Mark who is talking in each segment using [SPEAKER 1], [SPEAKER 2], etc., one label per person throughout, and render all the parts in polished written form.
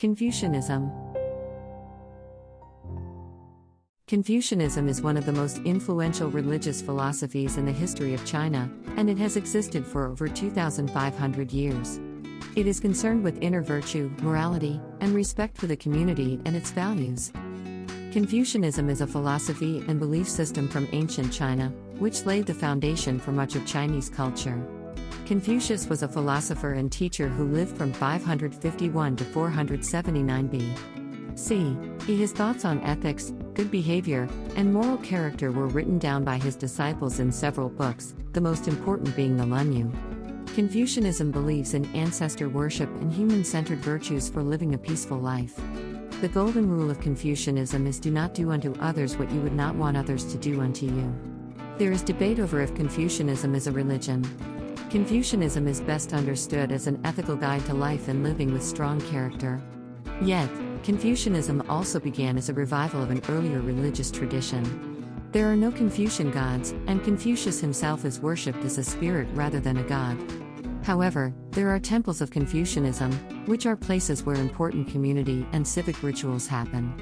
[SPEAKER 1] Confucianism. Confucianism is one of the most influential religious philosophies in the history of China, and it has existed for over 2,500 years. It is concerned with inner virtue, morality, and respect for the community and its values. Confucianism is a philosophy and belief system from ancient China, which laid the foundation for much of Chinese culture. Confucius was a philosopher and teacher who lived from 551 to 479 B.C. His thoughts on ethics, good behavior, and moral character were written down by his disciples in several books, the most important being the Lunyu. Confucianism believes in ancestor worship and human-centered virtues for living a peaceful life. The golden rule of Confucianism is do not do unto others what you would not want others to do unto you. There is debate over if Confucianism is a religion. Confucianism is best understood as an ethical guide to life and living with strong character. Yet, Confucianism also began as a revival of an earlier religious tradition. There are no Confucian gods, and Confucius himself is worshipped as a spirit rather than a god. However, there are temples of Confucianism, which are places where important community and civic rituals happen.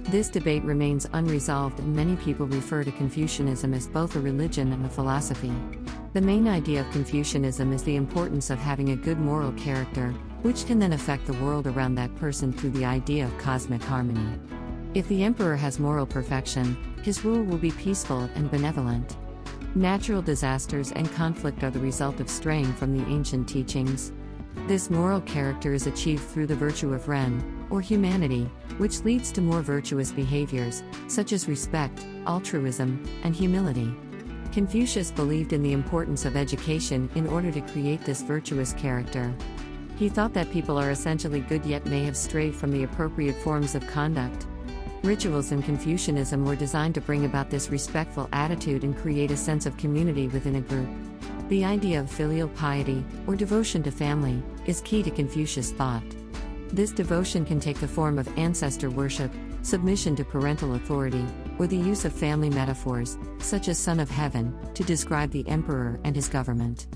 [SPEAKER 1] This debate remains unresolved, and many people refer to Confucianism as both a religion and a philosophy. The main idea of Confucianism is the importance of having a good moral character, which can then affect the world around that person through the idea of cosmic harmony. If the emperor has moral perfection, his rule will be peaceful and benevolent. Natural disasters and conflict are the result of straying from the ancient teachings. This moral character is achieved through the virtue of Ren, or humanity, which leads to more virtuous behaviors, such as respect, altruism, and humility. Confucius believed in the importance of education in order to create this virtuous character. He thought that people are essentially good yet may have strayed from the appropriate forms of conduct. Rituals in Confucianism were designed to bring about this respectful attitude and create a sense of community within a group. The idea of filial piety, or devotion to family, is key to Confucius thought. This devotion can take the form of ancestor worship, submission to parental authority, or the use of family metaphors, such as Son of Heaven, to describe the emperor and his government.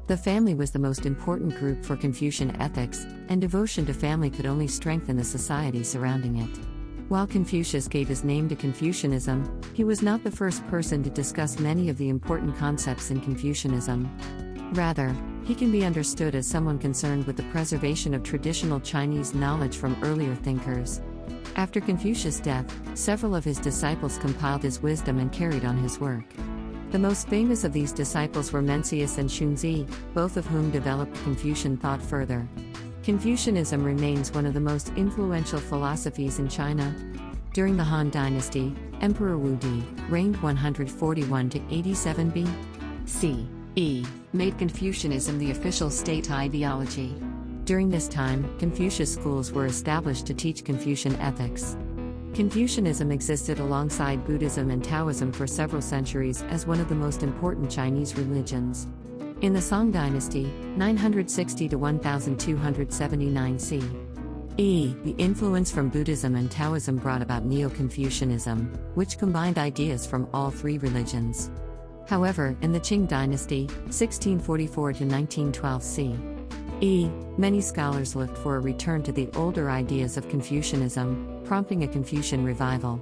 [SPEAKER 1] The family was the most important group for Confucian ethics, and devotion to family could only strengthen the society surrounding it. While Confucius gave his name to Confucianism, he was not the first person to discuss many of the important concepts in Confucianism. Rather, he can be understood as someone concerned with the preservation of traditional Chinese knowledge from earlier thinkers. After Confucius' death, several of his disciples compiled his wisdom and carried on his work. The most famous of these disciples were Mencius and Xunzi, both of whom developed Confucian thought further. Confucianism remains one of the most influential philosophies in China. During the Han Dynasty, Emperor Wu Di reigned 141 to 87 B.C., made Confucianism the official state ideology. During this time, Confucius schools were established to teach Confucian ethics. Confucianism existed alongside Buddhism and Taoism for several centuries as one of the most important Chinese religions. In the Song Dynasty, 960 to 1279 C.E., the influence from Buddhism and Taoism brought about Neo-Confucianism, which combined ideas from all three religions. However, in the Qing Dynasty, 1644 to 1912 C.E., many scholars looked for a return to the older ideas of Confucianism, prompting a Confucian revival.